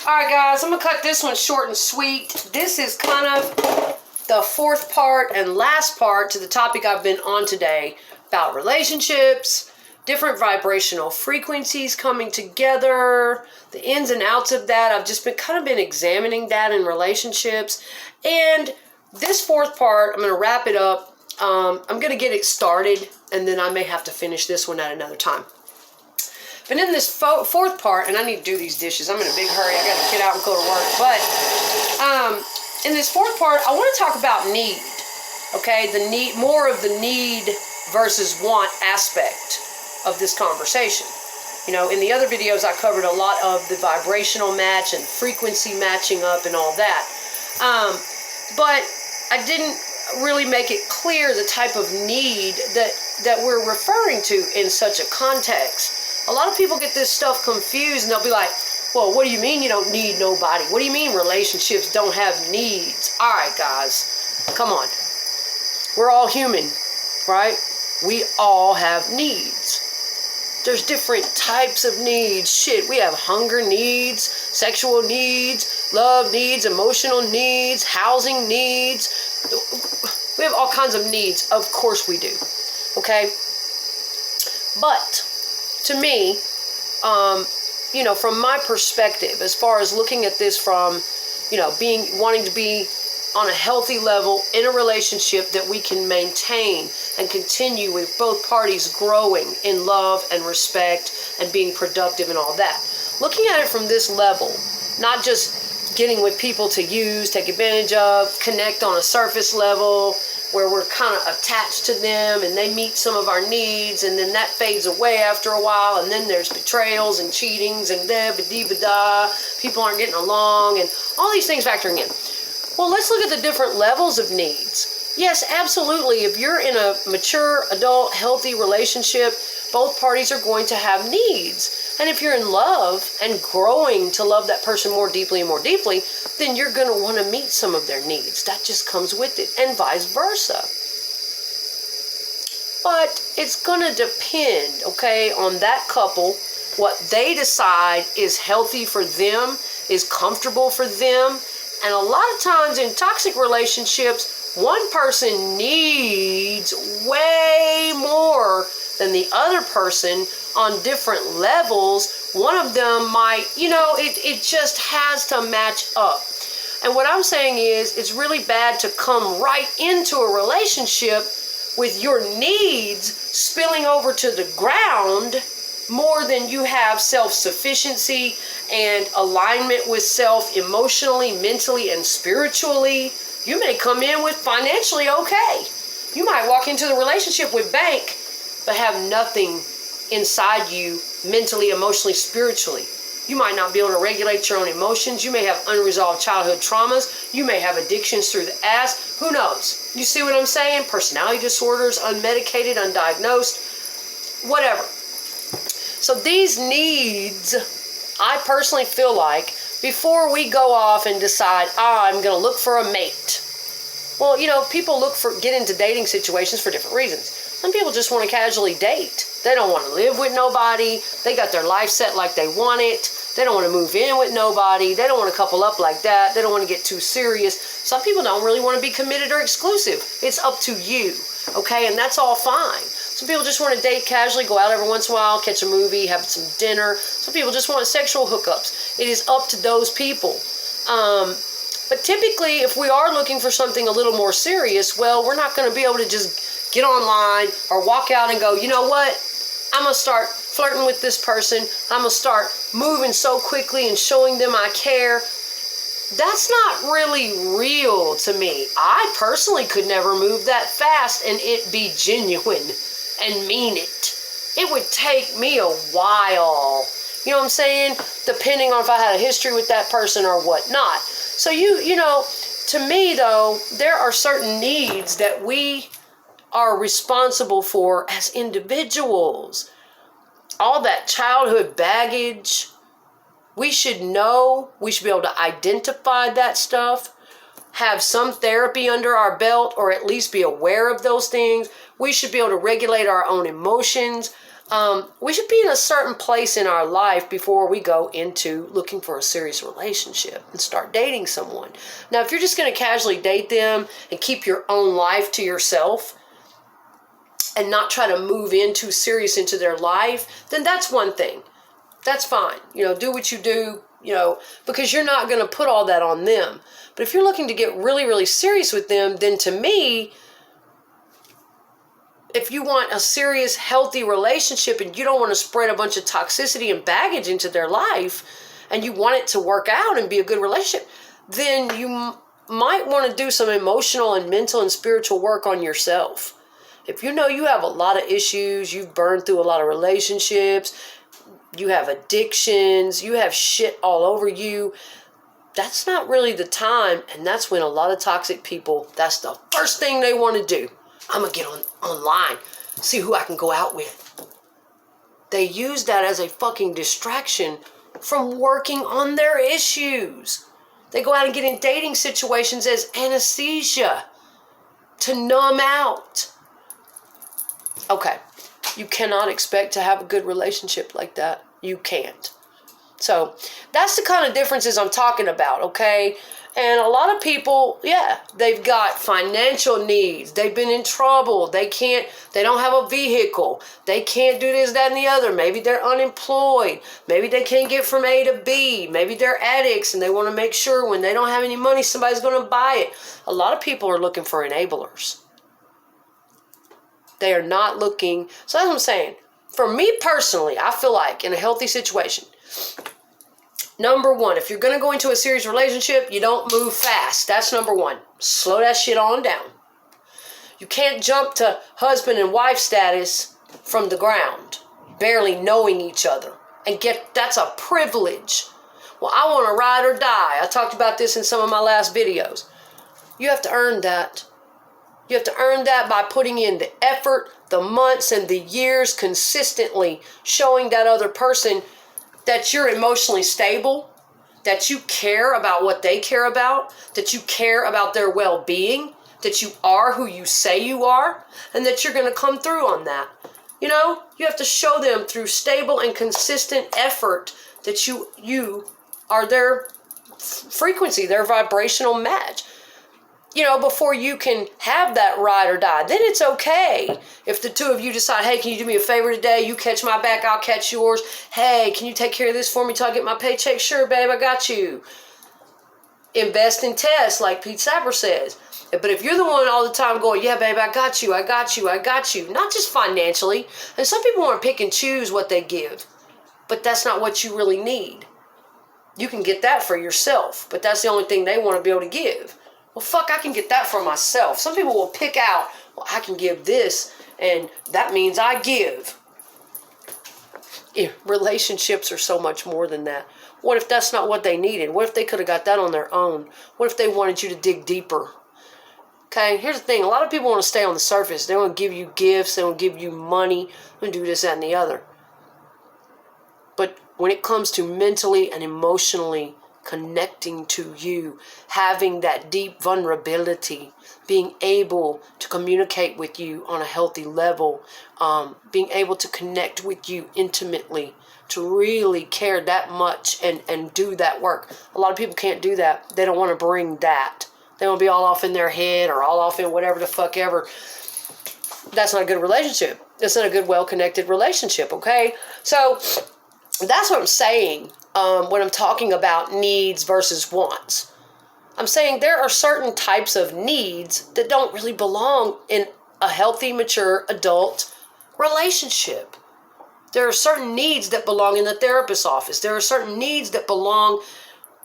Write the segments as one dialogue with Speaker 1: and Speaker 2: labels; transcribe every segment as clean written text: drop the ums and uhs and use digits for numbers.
Speaker 1: Alright guys, I'm going to cut this one short and sweet. This is kind of the fourth part and last part to the topic I've been on today about relationships, different vibrational frequencies coming together, the ins and outs of that. I've just been examining that in relationships. And this fourth part, I'm going to wrap it up. I'm going to get it started, and then I may have to finish this one at another time. But in this fourth part, and I need to do these dishes. I'm in a big hurry. I got to get out and go to work. But in this fourth part, I want to talk about need. Okay, the need, more of the need versus want aspect of this conversation. You know, in the other videos, I covered a lot of the vibrational match and frequency matching up and all that. But I didn't really make it clear the type of need that we're referring to in such a context. A lot of people get this stuff confused, and they'll be like, well, what do you mean you don't need nobody? What do you mean relationships don't have needs? All right, guys, come on. We're all human, right? We all have needs. There's different types of needs. Shit, we have hunger needs, sexual needs, love needs, emotional needs, housing needs. We have all kinds of needs. Of course we do. Okay? But to me, you know, from my perspective, as far as looking at this from, you know, wanting to be on a healthy level in a relationship that we can maintain and continue with both parties growing in love and respect and being productive and all that. Looking at it from this level, not just getting with people to use, take advantage of, connect on a surface level where we're kind of attached to them and they meet some of our needs, and then that fades away after a while, and then there's betrayals and cheatings and da-ba-dee-ba-da, people aren't getting along, and all these things factoring in. Well, let's look at the different levels of needs. Yes, absolutely. If you're in a mature, adult, healthy relationship, both parties are going to have needs. And if you're in love and growing to love that person more deeply and more deeply, then you're going to want to meet some of their needs. That just comes with it, and vice versa. But it's going to depend, okay, on that couple, what they decide is healthy for them, is comfortable for them. And a lot of times in toxic relationships, one person needs way more than the other person on different levels. One of them might, you know, it just has to match up. And what I'm saying is, it's really bad to come right into a relationship with your needs spilling over to the ground more than you have self-sufficiency and alignment with self emotionally, mentally, and spiritually. You may come in with financially okay. You might walk into the relationship with bank, but have nothing inside you mentally, emotionally, spiritually. You might not be able to regulate your own emotions. You may have unresolved childhood traumas. You may have addictions through the ass. Who knows? You see what I'm saying? Personality disorders, unmedicated, undiagnosed, whatever. So these needs, I personally feel like, before we go off and decide, I'm going to look for a mate. Well, you know, people get into dating situations for different reasons. Some people just want to casually date. They don't want to live with nobody. They got their life set like they want it. They don't want to move in with nobody. They don't want to couple up like that. They don't want to get too serious. Some people don't really want to be committed or exclusive. It's up to you, okay? And that's all fine. Some people just want to date casually, go out every once in a while, catch a movie, have some dinner. Some people just want sexual hookups. It is up to those people. But typically, if we are looking for something a little more serious, well, we're not going to be able to just get online or walk out and go, you know what? I'm going to start flirting with this person. I'm going to start moving so quickly and showing them I care. That's not really real to me. I personally could never move that fast and it be genuine and mean it. It would take me a while. You know what I'm saying? Depending on if I had a history with that person or whatnot. So you know, to me though, there are certain needs that we are responsible for as individuals. All that childhood baggage, we should know, we should be able to identify that stuff, have some therapy under our belt, or at least be aware of those things. We should be able to regulate our own emotions. We should be in a certain place in our life before we go into looking for a serious relationship and start dating someone. Now, if you're just going to casually date them and keep your own life to yourself and not try to move in too serious into their life, then that's one thing. That's fine. Do what you do, because you're not going to put all that on them. But if you're looking to get really, really serious with them, then to me, if you want a serious, healthy relationship and you don't want to spread a bunch of toxicity and baggage into their life and you want it to work out and be a good relationship, then you might want to do some emotional and mental and spiritual work on yourself. If you know you have a lot of issues, you've burned through a lot of relationships, you have addictions, you have shit all over you, that's not really the time. And that's when a lot of toxic people, that's the first thing they want to do. I'm going to get online, see who I can go out with. They use that as a fucking distraction from working on their issues. They go out and get in dating situations as anesthesia to numb out. Okay, you cannot expect to have a good relationship like that. You can't. So that's the kind of differences I'm talking about, okay? And a lot of people, they've got financial needs. They've been in trouble. They don't have a vehicle. They can't do this, that, and the other. Maybe they're unemployed. Maybe they can't get from A to B. Maybe they're addicts and they want to make sure when they don't have any money, somebody's going to buy it. A lot of people are looking for enablers. They are not looking. So that's what I'm saying. For me personally, I feel like in a healthy situation, number one, if you're going to go into a serious relationship, you don't move fast. That's number one. Slow that shit on down. You can't jump to husband and wife status from the ground, barely knowing each other. And that's a privilege. Well, I want to ride or die. I talked about this in some of my last videos. You have to earn that. You have to earn that by putting in the effort, the months, and the years consistently, showing that other person that you're emotionally stable, that you care about what they care about, that you care about their well-being, that you are who you say you are, and that you're going to come through on that. You have to show them through stable and consistent effort that you are their frequency, their vibrational match. Before you can have that ride or die. Then it's okay if the two of you decide, hey, can you do me a favor today? You catch my back, I'll catch yours. Hey, can you take care of this for me till I get my paycheck? Sure, babe, I got you. Invest in tests, like Pete Sapper says. But if you're the one all the time going, yeah, babe, I got you, I got you, I got you. Not just financially. And some people want to pick and choose what they give. But that's not what you really need. You can get that for yourself. But that's the only thing they want to be able to give. Well, fuck, I can get that for myself. Some people will pick out, well, I can give this, and that means I give. Relationships are so much more than that. What if that's not what they needed? What if they could have got that on their own? What if they wanted you to dig deeper? Okay, here's the thing. A lot of people want to stay on the surface. They want to give you gifts. They want to give you money. They want to do this, that, and the other. But when it comes to mentally and emotionally connecting to you, having that deep vulnerability, being able to communicate with you on a healthy level, being able to connect with you intimately, to really care that much and do that work. A lot of people can't do that. They don't want to bring that. They want to be all off in their head or all off in whatever the fuck ever. That's not a good relationship. It's not a good, well-connected relationship, okay? So that's what I'm saying. When I'm talking about needs versus wants. I'm saying there are certain types of needs that don't really belong in a healthy, mature, adult relationship. There are certain needs that belong in the therapist's office. There are certain needs that belong,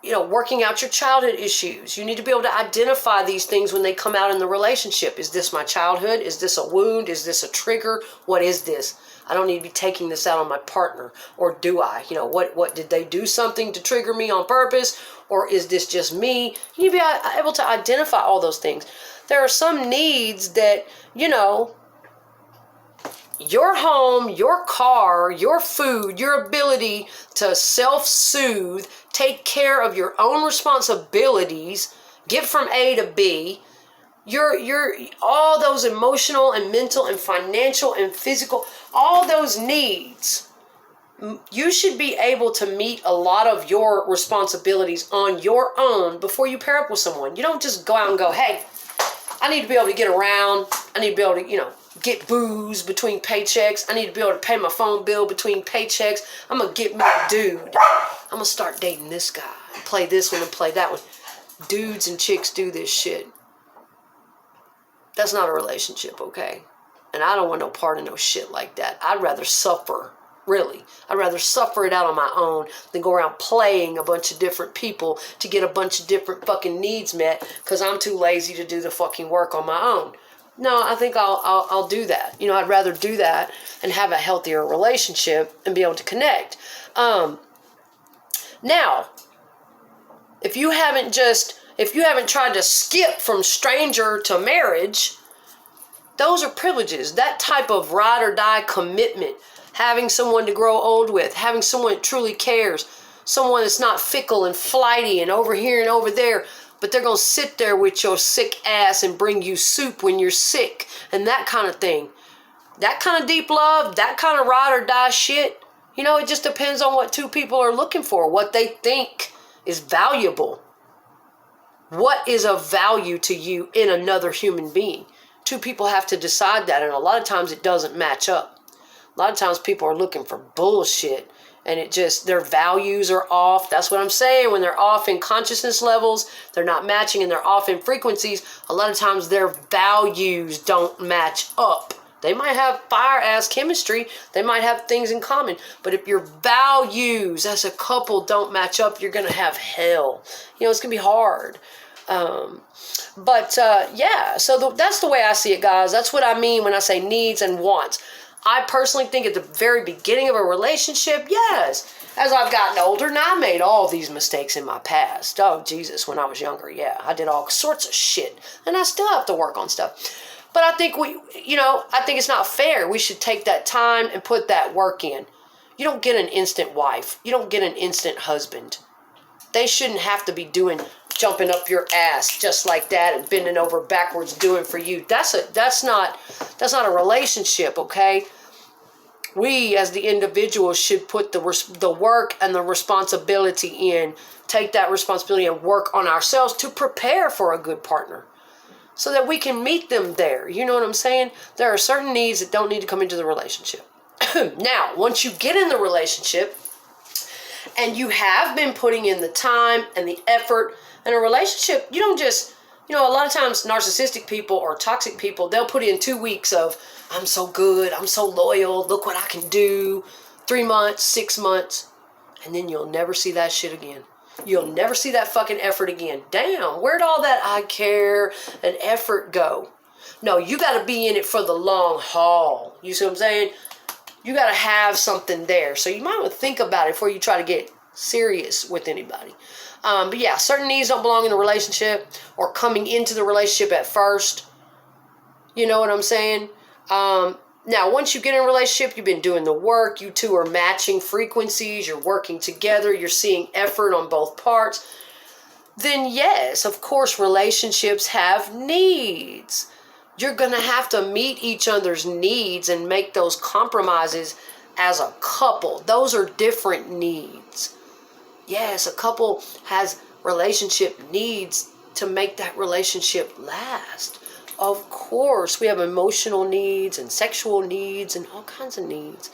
Speaker 1: working out your childhood issues. You need to be able to identify these things when they come out in the relationship. Is this my childhood? Is this a wound? Is this a trigger? What is this? I don't need to be taking this out on my partner. Or do I? What did they do something to trigger me on purpose? Or is this just me? You need to be able to identify all those things. There are some needs that, your home, your car, your food, your ability to self-soothe, take care of your own responsibilities, get from A to B, Your all those emotional and mental and financial and physical, all those needs, you should be able to meet a lot of your responsibilities on your own before you pair up with someone. You don't just go out and go, hey, I need to be able to get around. I need to be able to, get booze between paychecks. I need to be able to pay my phone bill between paychecks. I'm going to get me a dude. I'm going to start dating this guy. Play this one and play that one. Dudes and chicks do this shit. That's not a relationship, okay? And I don't want no part of no shit like that. I'd rather suffer, really. I'd rather suffer it out on my own than go around playing a bunch of different people to get a bunch of different fucking needs met because I'm too lazy to do the fucking work on my own. No, I think I'll do that. I'd rather do that and have a healthier relationship and be able to connect. Now, if you haven't tried to skip from stranger to marriage, those are privileges. That type of ride or die commitment, having someone to grow old with, having someone that truly cares, someone that's not fickle and flighty and over here and over there, but they're going to sit there with your sick ass and bring you soup when you're sick and that kind of thing. That kind of deep love, that kind of ride or die shit, it just depends on what two people are looking for, what they think is valuable. What is of value to you in another human being? Two people have to decide that, and a lot of times it doesn't match up. A lot of times people are looking for bullshit, and their values are off. That's what I'm saying. When they're off in consciousness levels, they're not matching, and they're off in frequencies, a lot of times their values don't match up. They might have fire-ass chemistry. They might have things in common. But if your values as a couple don't match up, you're going to have hell. It's going to be hard. That's the way I see it, guys. That's what I mean when I say needs and wants. I personally think at the very beginning of a relationship, yes. As I've gotten older, and I made all these mistakes in my past. Oh, Jesus, when I was younger, yeah. I did all sorts of shit. And I still have to work on stuff. But I think I think it's not fair. We should take that time and put that work in. You don't get an instant wife. You don't get an instant husband. They shouldn't have to be jumping up your ass just like that and bending over backwards doing for you. That's not a relationship, okay? We as the individuals should put the work and the responsibility in. Take that responsibility and work on ourselves to prepare for a good partner, so that we can meet them there. You know what I'm saying? There are certain needs that don't need to come into the relationship. Now, once you get in the relationship and you have been putting in the time and the effort in a relationship, you don't just, a lot of times narcissistic people or toxic people, they'll put in 2 weeks of, I'm so good, I'm so loyal, look what I can do, 3 months, 6 months, and then you'll never see that shit again. You'll never see that fucking effort again. Damn, where'd all that I care and effort go? No, you got to be in it for the long haul. You see what I'm saying? You got to have something there. So you might want to think about it before you try to get serious with anybody. But yeah, certain needs don't belong in the relationship or coming into the relationship at first. You know what I'm saying? Now, once you get in a relationship, you've been doing the work, you two are matching frequencies, you're working together, you're seeing effort on both parts, then yes, of course, relationships have needs. You're going to have to meet each other's needs and make those compromises as a couple. Those are different needs. Yes, a couple has relationship needs to make that relationship last. Of course, we have emotional needs and sexual needs and all kinds of needs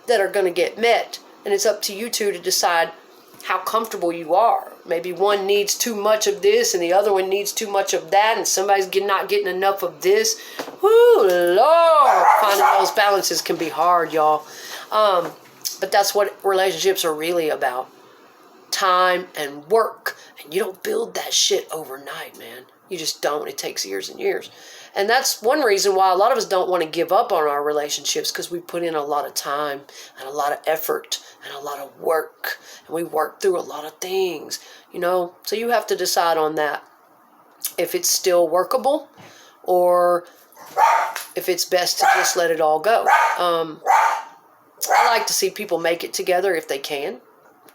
Speaker 1: that are going to get met. And it's up to you two to decide how comfortable you are. Maybe one needs too much of this and the other one needs too much of that, and somebody's not getting enough of this. Whoo, Lord! Finding those balances can be hard, y'all. But that's what relationships are really about. Time and work. And you don't build that shit overnight, man. You just don't. It takes years and years. And that's one reason why a lot of us don't want to give up on our relationships, because we put in a lot of time and a lot of effort and a lot of work. And we work through a lot of things, So you have to decide on that. If it's still workable or if it's best to just let it all go. I like to see people make it together if they can.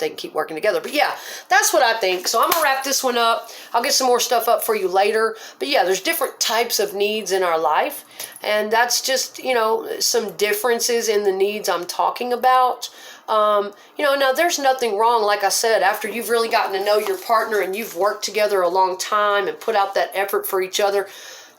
Speaker 1: they can keep working together. But yeah, that's what I think. So I'm going to wrap this one up. I'll get some more stuff up for you later. But yeah, there's different types of needs in our life. And that's just, you know, some differences in the needs I'm talking about. You know, now there's nothing wrong, like I said, after you've really gotten to know your partner and you've worked together a long time and put out that effort for each other,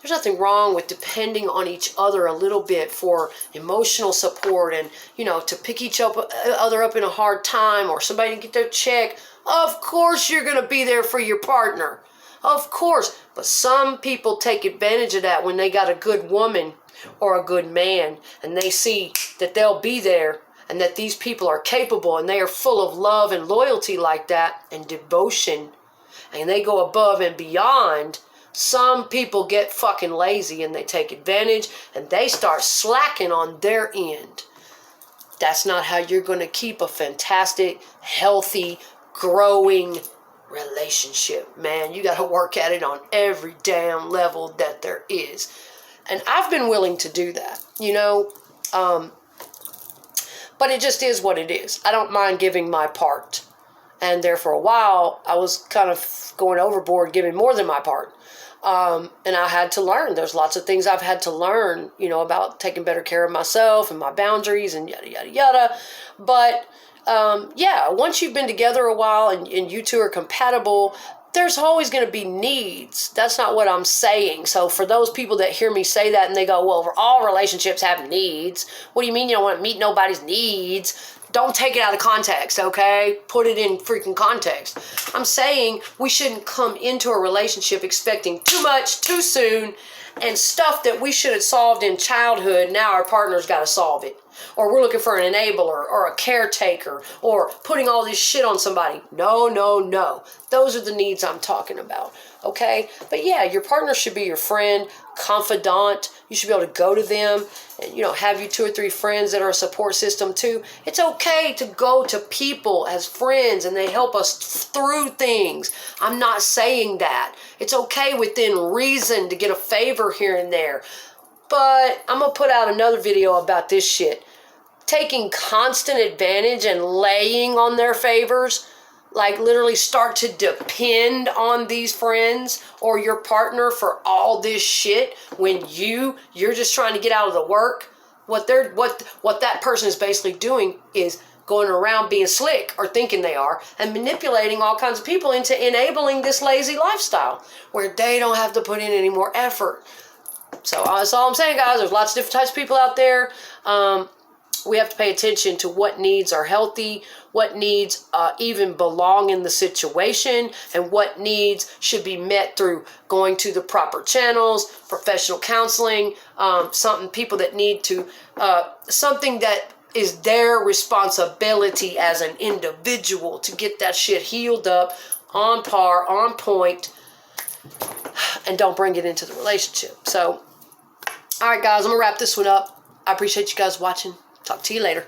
Speaker 1: there's nothing wrong with depending on each other a little bit for emotional support and, you know, to pick each other up in a hard time or somebody to get their check. Of course you're going to be there for your partner. Of course. But some people take advantage of that when they got a good woman or a good man and they see that they'll be there and that these people are capable and they are full of love and loyalty like that and devotion and they go above and beyond. Some people get fucking lazy and they take advantage and they start slacking on their end. That's not how you're going to keep a fantastic, healthy, growing relationship, man. You got to work at it on every damn level that there is. And I've been willing to do that, you know, but it just is what it is. I don't mind giving my part. And there for a while, I was kind of going overboard, giving more than my part. And I had to learn. There's lots of things I've had to learn, you know, about taking better care of myself and my boundaries and yada, yada, yada. But, yeah, once you've been together a while and you two are compatible, there's always going to be needs. That's not what I'm saying. So for those people that hear me say that and they go, well, all relationships have needs. What do you mean you don't want to meet nobody's needs? Don't take it out of context, okay? Put it in freaking context. I'm saying we shouldn't come into a relationship expecting too much, too soon, and stuff that we should have solved in childhood, now our partner's got to solve it. Or we're looking for an enabler or a caretaker or putting all this shit on somebody. No, no, no. Those are the needs I'm talking about, okay? But yeah, your partner should be your friend, confidant. You should be able to go to them and, you know, have you 2 or 3 friends that are a support system too. It's okay to go to people as friends and they help us through things. I'm not saying that. It's okay within reason to get a favor here and there. But I'm going to put out another video about this shit. Taking constant advantage and laying on their favors, like literally start to depend on these friends or your partner for all this shit when you're just trying to get out of the work. What that person is basically doing is going around being slick or thinking they are and manipulating all kinds of people into enabling this lazy lifestyle where they don't have to put in any more effort. So that's all I'm saying, guys. There's lots of different types of people out there. We have to pay attention to what needs are healthy, what needs even belong in the situation, and what needs should be met through going to the proper channels, professional counseling, people that need to, something that is their responsibility as an individual to get that shit healed up, on par, on point, and don't bring it into the relationship. So, all right, guys, I'm going to wrap this one up. I appreciate you guys watching. Talk to you later.